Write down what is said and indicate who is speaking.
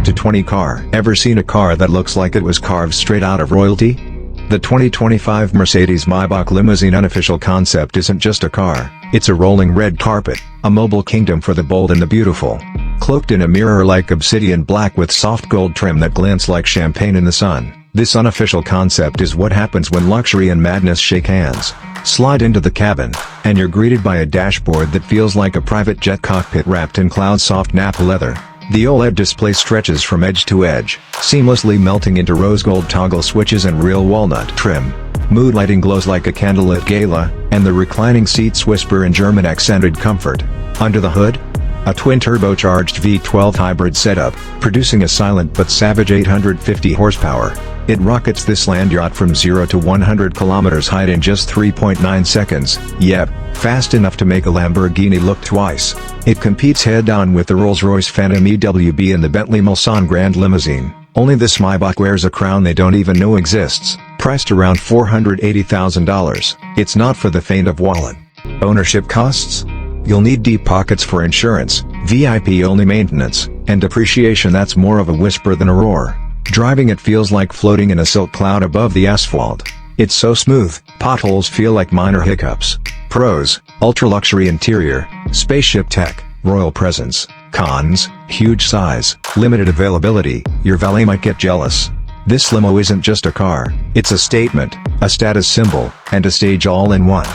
Speaker 1: to 20 car. Ever seen a car that looks like it was carved straight out of royalty? The 2025 Mercedes Maybach Limousine Unofficial concept isn't just a car, it's a rolling red carpet, a mobile kingdom for the bold and the beautiful. Cloaked in a mirror-like obsidian black with soft gold trim that glints like champagne in the sun, this unofficial concept is what happens when luxury and madness shake hands. Slide into the cabin, and you're greeted by a dashboard that feels like a private jet cockpit wrapped in cloud-soft Nappa leather. The OLED display stretches from edge to edge, seamlessly melting into rose gold toggle switches and real walnut trim. Mood lighting glows like a candlelit gala, and the reclining seats whisper in German accented comfort. Under the hood? A twin-turbocharged V12 hybrid setup, producing a silent but savage 850 horsepower. It rockets this land yacht from 0 to 100 kilometers height in just 3.9 seconds, yep, fast enough to make a Lamborghini look twice. It competes head-on with the Rolls-Royce Phantom EWB and the Bentley Mulsanne Grand Limousine. Only this Maybach wears a crown they don't even know exists, priced around $480,000. It's not for the faint of wallet. Ownership costs? You'll need deep pockets for insurance, VIP-only maintenance, and depreciation that's more of a whisper than a roar. Driving it feels like floating in a silk cloud above the asphalt. It's so smooth, potholes feel like minor hiccups. Pros: ultra-luxury interior, spaceship tech, royal presence. Cons: huge size, limited availability, your valet might get jealous. This limo isn't just a car, it's a statement, a status symbol, and a stage all in one.